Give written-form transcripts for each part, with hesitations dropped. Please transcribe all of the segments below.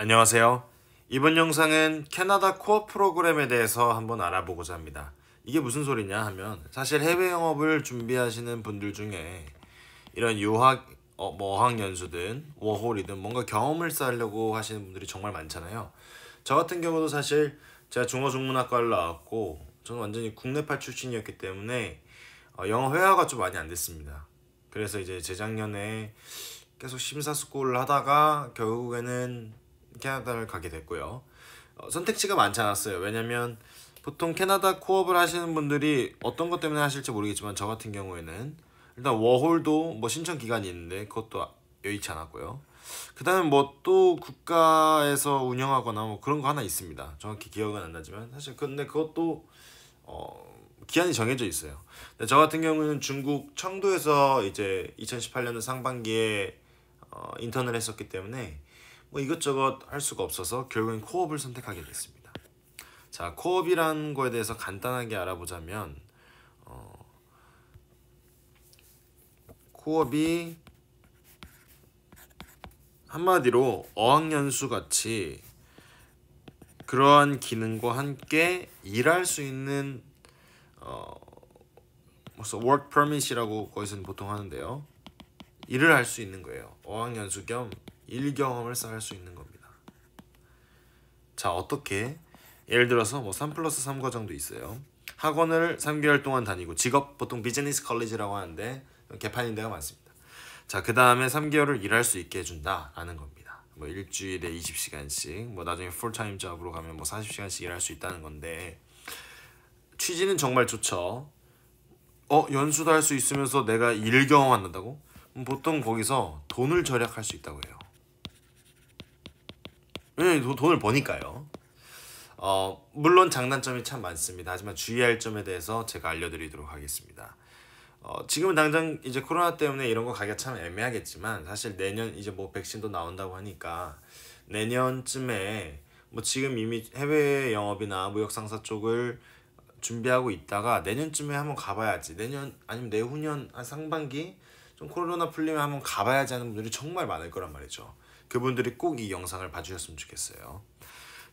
안녕하세요. 이번 영상은 캐나다 코어 프로그램에 대해서 한번 알아보고자 합니다. 이게 무슨 소리냐 하면 사실 해외 영업을 준비하시는 분들 중에 이런 유학, 어학연수든 워홀이든 뭔가 경험을 쌓으려고 하시는 분들이 정말 많잖아요. 저 같은 경우도 사실 제가 중어중문학과를 나왔고 저는 완전히 국내파 출신이었기 때문에 영어 회화가 좀 많이 안 됐습니다. 그래서 이제 재작년에 계속 심사숙고를 하다가 결국에는 캐나다를 가게 됐고요. 선택지가 많지 않았어요. 왜냐면 보통 캐나다 코업을 하시는 분들이 어떤 것 때문에 하실지 모르겠지만 저 같은 경우에는 일단 워홀도 뭐 신청 기간이 있는데 그것도 여의치 않았고요. 그 다음에 뭐 또 국가에서 운영하거나 뭐 그런 거 하나 있습니다. 정확히 기억은 안 나지만 사실 근데 그것도 기한이 정해져 있어요. 근데 저 같은 경우는 중국 청도에서 이제 2018년 상반기에 인턴을 했었기 때문에 뭐 이것저것 할 수가 없어서 결국엔 코업을 선택하게 됐습니다. 자, 코업이라는 거에 대해서 간단하게 알아보자면 코업이 한마디로 어학연수 같이 그러한 기능과 함께 일할 수 있는 work permit이라고 거기서는 보통 하는데요. 일을 할 수 있는 거예요. 어학연수 겸 일 경험을 쌓을 수 있는 겁니다. 자, 어떻게? 예를 들어서 뭐 3+3 과정도 있어요. 학원을 3개월 동안 다니고 직업 보통 비즈니스 컬리지라고 하는데 개판인 데가 많습니다. 자, 그 다음에 3개월을 일할 수 있게 해준다라는 겁니다. 뭐 일주일에 20시간씩 뭐 나중에 풀타임 잡으로 가면 뭐 40시간씩 일할 수 있다는 건데 취지는 정말 좋죠. 연수도 할 수 있으면서 내가 일 경험한다고? 보통 거기서 돈을 절약할 수 있다고 해요. 왜냐면 돈을 버니까요. 물론 장단점이 참 많습니다. 하지만 주의할 점에 대해서 제가 알려드리도록 하겠습니다. 지금은 당장 이제 코로나 때문에 이런 거 가기가 참 애매하겠지만 사실 내년 이제 뭐 백신도 나온다고 하니까 내년쯤에 뭐 지금 이미 해외 영업이나 무역 상사 쪽을 준비하고 있다가 내년쯤에 한번 가봐야지. 내년 아니면 내후년 한 상반기 좀 코로나 풀리면 한번 가봐야지 하는 분들이 정말 많을 거란 말이죠. 그분들이 꼭 이 영상을 봐주셨으면 좋겠어요.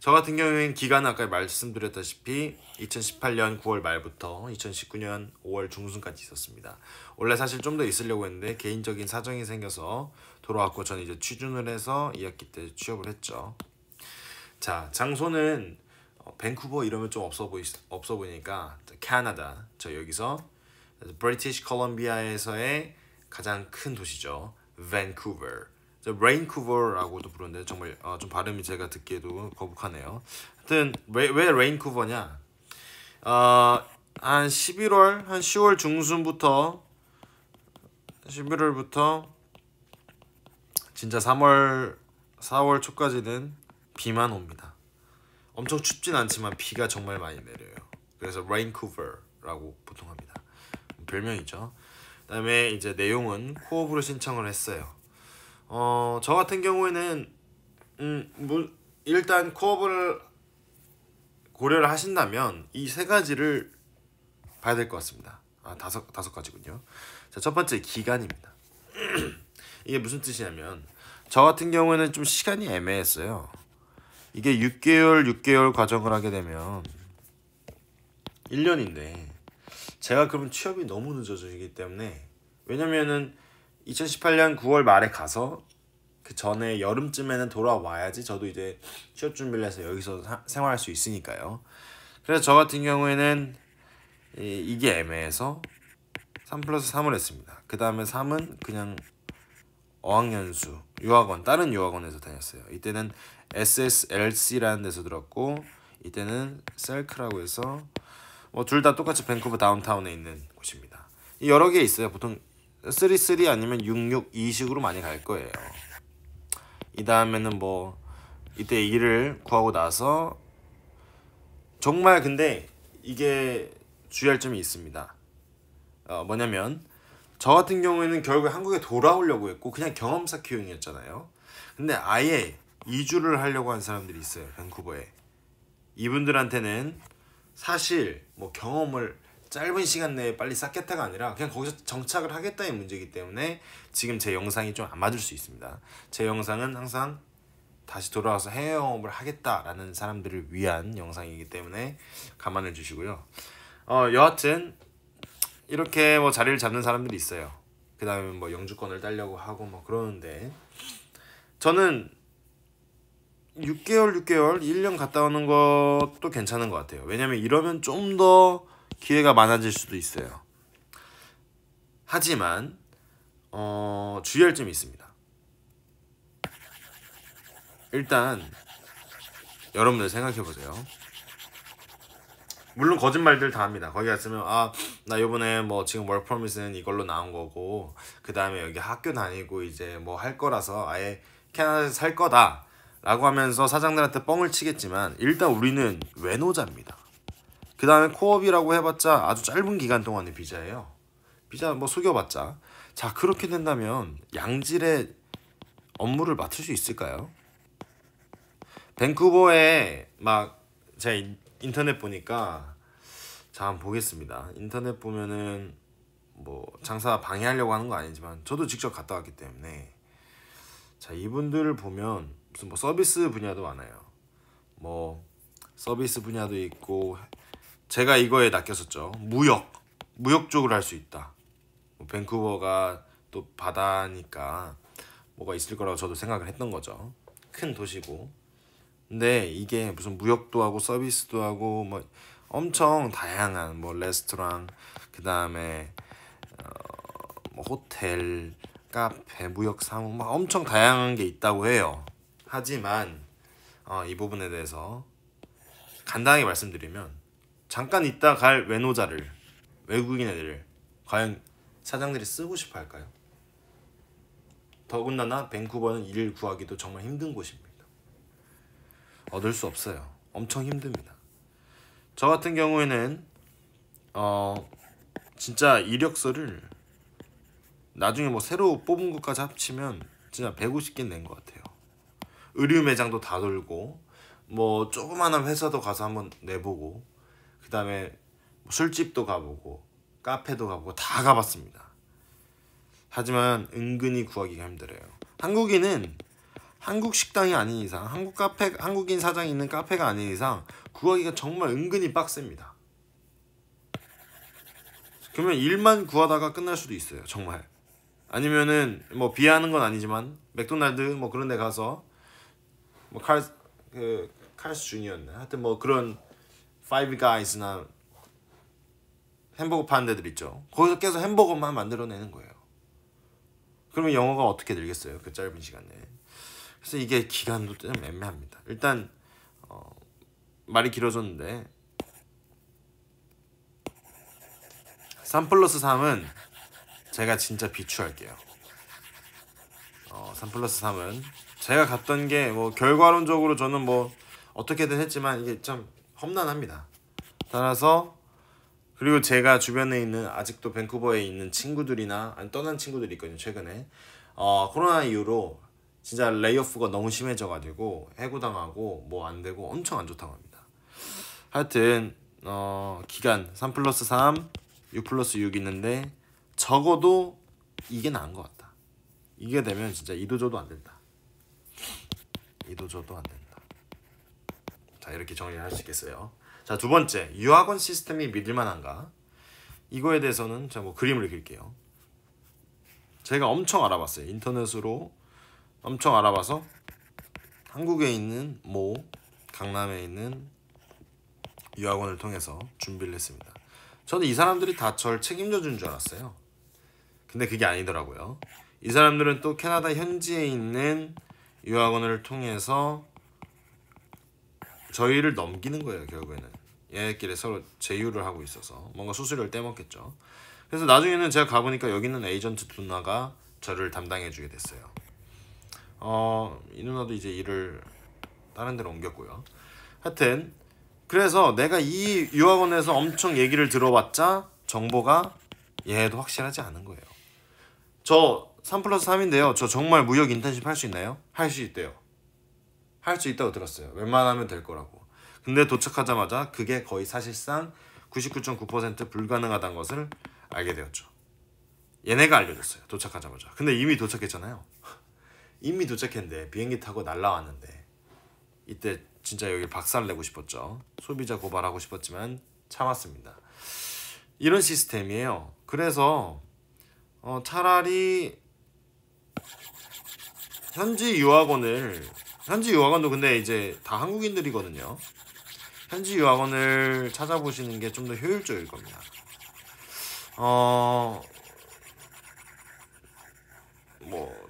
저 같은 경우에는 기간은 아까 말씀드렸다시피 2018년 9월 말부터 2019년 5월 중순까지 있었습니다. 원래 사실 좀 더 있으려고 했는데 개인적인 사정이 생겨서 돌아왔고 저는 이제 취준을 해서 2학기 때 취업을 했죠. 자, 장소는 밴쿠버 이러면 좀 없어 보이니까 캐나다, 저 여기서 브리티시 콜롬비아에서의 가장 큰 도시죠. 밴쿠버. 레인쿠버라고도 부르는데 정말 좀 발음이 제가 듣기에도 거북하네요. 하여튼 왜 레인쿠버냐? 한 11월, 한 10월 중순부터 11월부터 진짜 3월, 4월 초까지는 비만 옵니다. 엄청 춥진 않지만 비가 정말 많이 내려요. 그래서 레인쿠버라고 보통 합니다. 별명이죠. 그다음에 이제 내용은 코업으로 신청을 했어요. 저 같은 경우에는 뭐 일단 코업을 고려를 하신다면 이 세 가지를 봐야 될 것 같습니다. 다섯 가지군요. 자, 첫 번째 기간입니다. 이게 무슨 뜻이냐면 저 같은 경우에는 좀 시간이 애매했어요. 이게 6개월 과정을 하게 되면 1년인데 제가 그러면 취업이 너무 늦어지기 때문에 왜냐면은 2018년 9월 말에 가서 그 전에 여름쯤에는 돌아와야지 저도 이제 취업 준비를 해서 여기서 생활할 수 있으니까요. 그래서 저 같은 경우에는 이게 애매해서 3+3을 했습니다. 그 다음에 3은 그냥 어학연수, 유학원, 다른 유학원에서 다녔어요. 이때는 SSLC라는 데서 들었고 이때는 셀크라고 해서 뭐 둘 다 똑같이 밴쿠버 다운타운에 있는 곳입니다. 여러 개 있어요. 보통 33 아니면 662식으로 많이 갈 거예요. 이 다음에는 뭐 이때 일을 구하고 나서 정말 근데 이게 주의할 점이 있습니다. 뭐냐면 저 같은 경우에는 결국에 한국에 돌아오려고 했고 그냥 경험 쌓기 용이었잖아요. 근데 아예 이주를 하려고 한 사람들이 있어요. 밴쿠버에. 이분들한테는 사실 뭐 경험을 짧은 시간 내에 빨리 쌓겠다가 아니라 그냥 거기서 정착을 하겠다의 문제이기 때문에 지금 제 영상이 좀 안 맞을 수 있습니다. 제 영상은 항상 다시 돌아와서 해외 영업을 하겠다라는 사람들을 위한 영상이기 때문에 감안해 주시고요. 여하튼 이렇게 뭐 자리를 잡는 사람들이 있어요. 그 다음에 뭐 영주권을 따려고 하고 뭐 그러는데, 저는 6개월, 1년 갔다 오는 것도 괜찮은 것 같아요. 왜냐면 이러면 좀 더 기회가 많아질 수도 있어요. 하지만 주의할 점이 있습니다. 일단 여러분들 생각해보세요. 물론 거짓말들 다 합니다. 거기 갔으면 나 요번에 뭐 지금 월퍼밋은 이걸로 나온 거고, 그 다음에 여기 학교 다니고 이제 뭐 할 거라서 아예 캐나다에서 살 거다 라고 하면서 사장들한테 뻥을 치겠지만, 일단 우리는 외노자입니다. 그 다음에 코업이라고 해봤자 아주 짧은 기간 동안의 비자예요. 비자 뭐 속여봤자. 자, 그렇게 된다면 양질의 업무를 맡을 수 있을까요? 밴쿠버에 막 제가 인터넷 보니까, 자 한번 보겠습니다. 인터넷 보면은 뭐 장사 방해하려고 하는 거 아니지만 저도 직접 갔다 왔기 때문에, 자 이분들을 보면 무슨 뭐 서비스 분야도 많아요. 뭐 서비스 분야도 있고, 제가 이거에 낚였었죠. 무역 쪽을 할 수 있다. 뭐 밴쿠버가 또 바다니까 뭐가 있을 거라고 저도 생각을 했던 거죠. 큰 도시고. 근데 이게 무슨 무역도 하고 서비스도 하고 뭐 엄청 다양한 뭐 레스토랑, 그 다음에 뭐 호텔, 카페, 무역 사무 막 엄청 다양한 게 있다고 해요. 하지만 이 부분에 대해서 간단하게 말씀드리면, 잠깐 있다 갈 외노자를, 외국인 애들을 과연 사장들이 쓰고 싶어 할까요? 더군다나 밴쿠버는 일 구하기도 정말 힘든 곳입니다. 얻을 수 없어요. 엄청 힘듭니다. 저 같은 경우에는 진짜 이력서를 나중에 뭐 새로 뽑은 것까지 합치면 진짜 150개 낸 것 같아요. 의류 매장도 다 돌고, 뭐 조그마한 회사도 가서 한번 내보고, 그 다음에 술집도 가보고 카페도 가보고 다 가봤습니다. 하지만 은근히 구하기가 힘들어요. 한국인은 한국 식당이 아닌 이상, 한국 카페, 한국인 사장이 있는 카페가 아닌 이상 구하기가 정말 은근히 빡셉니다. 그러면 일만 구하다가 끝날 수도 있어요. 정말. 아니면은 뭐 비하하는 건 아니지만 맥도날드 뭐 그런 데 가서 뭐 칼스 주니어였나? 하여튼 뭐 그런 파이브 가이즈나 햄버거 파는 데들 있죠. 거기서 계속 햄버거만 만들어내는 거예요. 그러면 영어가 어떻게 늘겠어요? 그 짧은 시간에. 그래서 이게 기간도 좀 애매합니다. 일단 말이 길어졌는데 3+3은 제가 진짜 비추할게요. 3+3은 제가 갔던 게 뭐 결과론적으로 저는 뭐 어떻게든 했지만 이게 참 험난합니다. 따라서, 그리고 제가 주변에 있는 아직도 밴쿠버에 있는 친구들이나 아니 떠난 친구들이 있거든요. 최근에 코로나 이후로 진짜 레이오프가 너무 심해져가지고 해고당하고 뭐 안되고 엄청 안 좋다고 합니다. 하여튼 기간 3+3, 6+6 있는데 적어도 이게 나은 것 같다. 이게 되면 진짜 이도저도 안 된다. 이도저도 안 된다. 자, 이렇게 정리를 할 수 있겠어요. 자, 두 번째, 유학원 시스템이 믿을만한가? 이거에 대해서는 제가 뭐 그림을 그릴게요. 제가 엄청 알아봤어요. 인터넷으로 엄청 알아봐서 한국에 있는 강남에 있는 유학원을 통해서 준비를 했습니다. 저는 이 사람들이 다 절 책임져 준 줄 알았어요. 근데 그게 아니더라고요. 이 사람들은 또 캐나다 현지에 있는 유학원을 통해서 저희를 넘기는 거예요. 결국에는 얘네끼리 서로 제휴를 하고 있어서 뭔가 수수료를 떼먹겠죠. 그래서 나중에는 제가 가보니까 여기 있는 에이전트 누나가 저를 담당해 주게 됐어요. 이 누나도 이제 일을 다른 데로 옮겼고요. 하여튼 그래서 내가 이 유학원에서 엄청 얘기를 들어봤자 정보가 얘도 확실하지 않은 거예요. 저 3+3인데요. 저 정말 무역 인턴십 할 수 있나요? 할 수 있대요. 할 수 있다고 들었어요. 웬만하면 될 거라고. 근데 도착하자마자 그게 거의 사실상 99.9% 불가능하다는 것을 알게 되었죠. 얘네가 알려줬어요. 도착하자마자. 근데 이미 도착했잖아요. 이미 도착했는데 비행기 타고 날라왔는데 이때 진짜 여기 박살내고 싶었죠. 소비자 고발하고 싶었지만 참았습니다. 이런 시스템이에요. 그래서 차라리 현지 유학원도 근데 이제 다 한국인들이거든요. 현지 유학원을 찾아보시는 게 좀 더 효율적일 겁니다. 뭐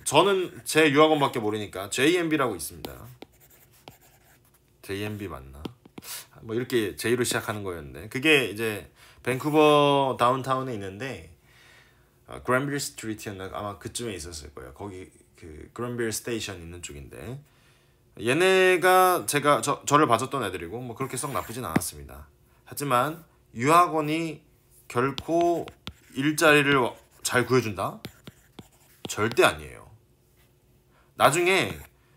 저는 제 유학원밖에 모르니까 JMB라고 있습니다. JMB 맞나? 뭐 이렇게 J로 시작하는 거였는데 그게 이제 밴쿠버 다운타운에 있는데 그랜빌 스트리트였나 아마 그쯤에 있었을 거예요. 거기 그 그랜빌 스테이션 있는 쪽인데 얘네가 저를 봐줬던 애들이고 뭐 그렇게 썩 나쁘진 않았습니다. 하지만 유학원이 결코 일자리를 잘 구해준다? 절대 아니에요. 나중에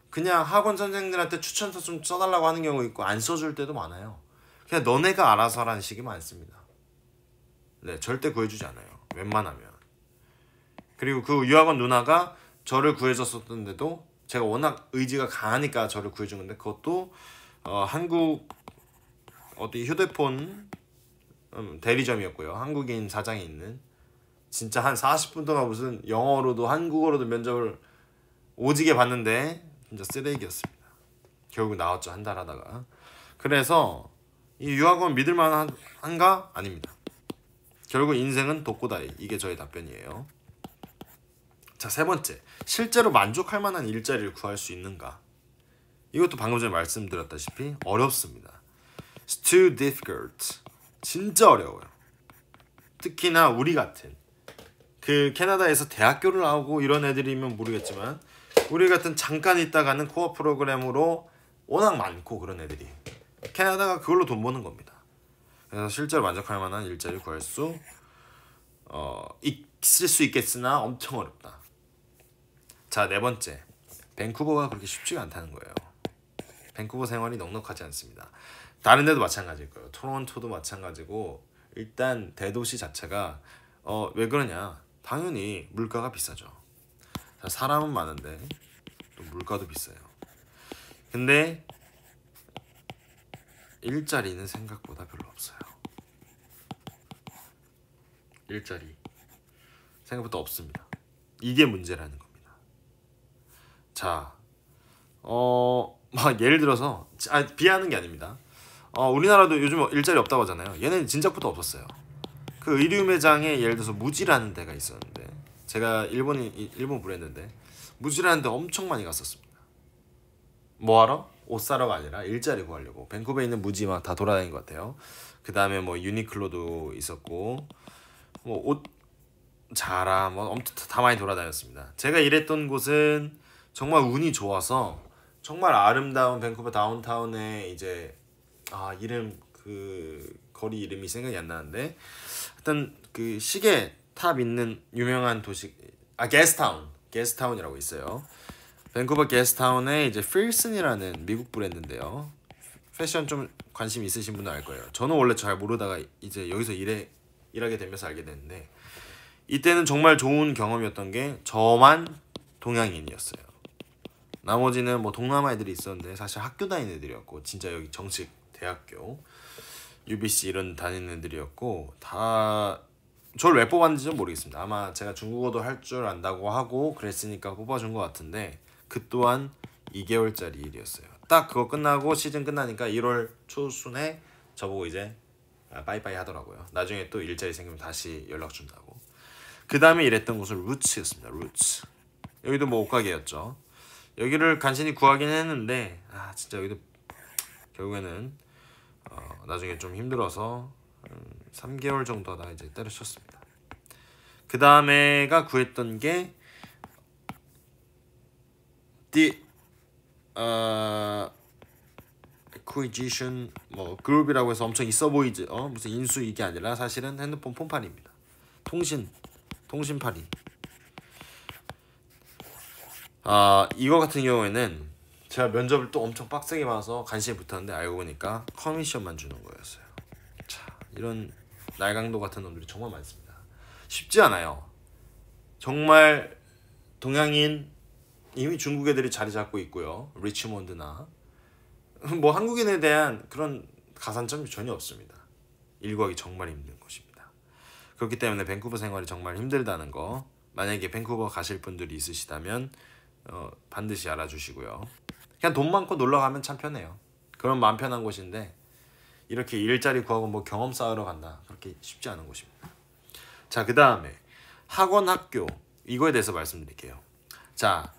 그냥 학원 선생님들한테 추천서 좀 써달라고 하는 경우 있고 안 써줄 때도 많아요. 그냥 너네가 알아서 하라는 식이 많습니다. 네, 절대 구해주지 않아요. 웬만하면. 그리고 그 유학원 누나가 저를 구해줬었던데도 제가 워낙 의지가 강하니까 저를 구해준 건데 그것도 한국 어디 휴대폰 대리점이었고요. 한국인 사장이 있는 진짜 한 40분 동안 무슨 영어로도 한국어로도 면접을 오지게 봤는데 진짜 쓰레기였습니다. 결국 나왔죠. 한 달 하다가. 그래서 이 유학원 믿을만한가? 아닙니다. 결국 인생은 독고다이. 이게 저의 답변이에요. 자, 세 번째. 실제로 만족할 만한 일자리를 구할 수 있는가? 이것도 방금 전에 말씀드렸다시피 어렵습니다. It's too difficult. 진짜 어려워요. 특히나 우리 같은 그 캐나다에서 대학교를 나오고 이런 애들이면 모르겠지만 우리 같은 잠깐 있다가는 코어 프로그램으로 워낙 많고 그런 애들이 캐나다가 그걸로 돈 버는 겁니다. 그래서 실제로 만족할 만한 일자리를 구할 수 있을 수 있겠으나 엄청 어렵다. 자, 네 번째. 밴쿠버가 그렇게 쉽지가 않다는 거예요. 밴쿠버 생활이 넉넉하지 않습니다. 다른 데도 마찬가지일 거예요. 토론토도 마찬가지고 일단 대도시 자체가 왜 그러냐? 당연히 물가가 비싸죠. 사람은 많은데 또 물가도 비싸요. 근데 일자리는 생각보다 별로 없어요. 일자리 생각보다 없습니다. 이게 문제라는 겁니다. 자, 막 예를 들어서 비하하는 게 아닙니다. 우리나라도 요즘 일자리 없다고 하잖아요. 얘는 진작부터 없었어요. 그 의류 매장에 예를 들어서 무지라는 데가 있었는데 제가 일본 브랜드인데 무지라는 데 엄청 많이 갔었습니다. 뭐하러? 옷 사러가 아니라 일자리 구하려고. 밴쿠버에 있는 무지 막 다 돌아다닌 것 같아요. 그 다음에 뭐 유니클로도 있었고 뭐 옷 자라 뭐 엄청 다 많이 돌아다녔습니다. 제가 일했던 곳은 정말 운이 좋아서 정말 아름다운 밴쿠버 다운타운에 이제 이름 그 거리 이름이 생각이 안 나는데 하여튼 그 시계 탑 있는 유명한 도시 게스트타운이라고 있어요. 밴쿠버 게스트타운에 이제 필슨이라는 미국 브랜드인데요. 패션 좀 관심 있으신 분은 알 거예요. 저는 원래 잘 모르다가 이제 여기서 일하게 되면서 알게 됐는데 이때는 정말 좋은 경험이었던 게 저만 동양인이었어요. 나머지는 뭐 동남아 애들이 있었는데 사실 학교 다니는 애들이었고 진짜 여기 정식 대학교 UBC 이런 다니는 애들이었고 다 저를 왜 뽑았는지 좀 모르겠습니다. 아마 제가 중국어도 할 줄 안다고 하고 그랬으니까 뽑아준 것 같은데 그 또한 2개월짜리 일이었어요. 딱 그거 끝나고 시즌 끝나니까 1월 초순에 저보고 이제 빠이빠이 하더라고요. 나중에 또 일자리 생기면 다시 연락 준다고. 그 다음에 일했던 곳은 루츠였습니다. 루츠. 여기도 뭐 옷가게였죠. 여기를 간신히 구하긴 했는데 진짜 여기도 결국에는 나중에 좀 힘들어서 3개월 정도 하다 이제 때려쳤습니다. 그 다음에가 구했던 게 acquisition 뭐 그룹이라고 해서 엄청 있어 보이지 무슨 인수 이게 아니라 사실은 핸드폰 폰팔이입니다. 통신팔이. 이거 같은 경우에는 제가 면접을 또 엄청 빡세게 봐서 간신히 붙었는데 알고 보니까 커미션만 주는 거였어요. 자, 이런 날강도 같은 놈들이 정말 많습니다. 쉽지 않아요. 정말 동양인 이미 중국 애들이 자리 잡고 있고요. 리치몬드나 뭐 한국인에 대한 그런 가산점이 전혀 없습니다. 일구하기 정말 힘든 곳입니다. 그렇기 때문에 밴쿠버 생활이 정말 힘들다는 거, 만약에 밴쿠버 가실 분들이 있으시다면 반드시 알아주시고요. 그냥 돈 많고 놀러 가면 참 편해요. 그런 마음 편한 곳인데 이렇게 일자리 구하고 뭐 경험 쌓으러 간다, 그렇게 쉽지 않은 곳입니다. 자, 그 다음에 학원 학교, 이거에 대해서 말씀드릴게요. 자,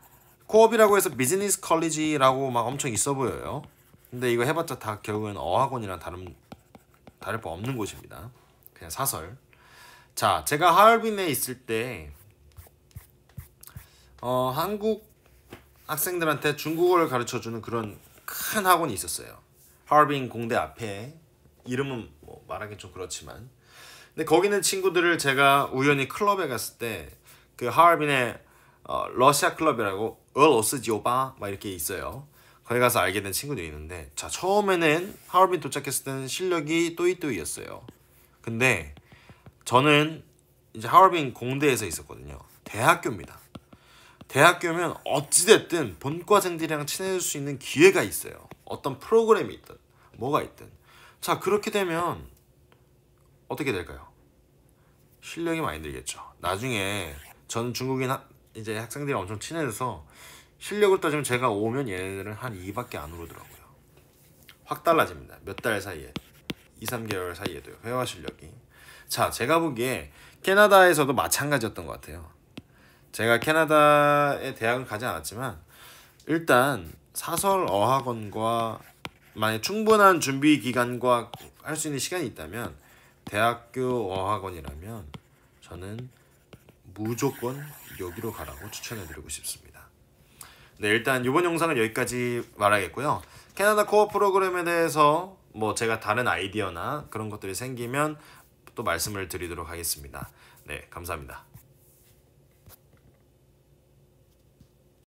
코업이라고 해서 비즈니스 컬리지라고 막 엄청 있어 보여요. 근데 이거 해봤자 다 결국엔 어학원이랑 다를 바 없는 곳입니다. 그냥 사설. 자, 제가 하얼빈에 있을 때 한국 학생들한테 중국어를 가르쳐주는 그런 큰 학원이 있었어요. 하얼빈 공대 앞에, 이름은 뭐 말하기 좀 그렇지만, 근데 거기 있는 친구들을 제가 우연히 클럽에 갔을 때, 그 하얼빈에 러시아 클럽이라고 얼오스지오바 막 이렇게 있어요. 거기 가서 알게 된 친구들이 있는데, 자, 처음에는 하얼빈 도착했을 때는 실력이 또이또이였어요. 근데 저는 이제 하얼빈 공대에서 있었거든요. 대학교입니다. 대학교면 어찌됐든 본과생들이랑 친해질 수 있는 기회가 있어요. 어떤 프로그램이 있든 뭐가 있든. 자, 그렇게 되면 어떻게 될까요? 실력이 많이 늘겠죠. 나중에 저는 중국인 이제 학생들이랑 엄청 친해져서 실력을 따지면 제가 오면 얘네들은 한 2밖에 안 오르더라고요. 확 달라집니다. 몇 달 사이에, 2, 3개월 사이에도요. 회화 실력이. 자, 제가 보기에 캐나다에서도 마찬가지였던 것 같아요. 제가 캐나다에 대학은 가지 않았지만 일단 사설 어학원과 만약 충분한 준비 기간과 할 수 있는 시간이 있다면 대학교 어학원이라면 저는 무조건 여기로 가라고 추천해드리고 싶습니다. 네, 일단 이번 영상은 여기까지 말하겠고요. 캐나다 코어 프로그램에 대해서 뭐 제가 다른 아이디어나 그런 것들이 생기면 또 말씀을 드리도록 하겠습니다. 네, 감사합니다.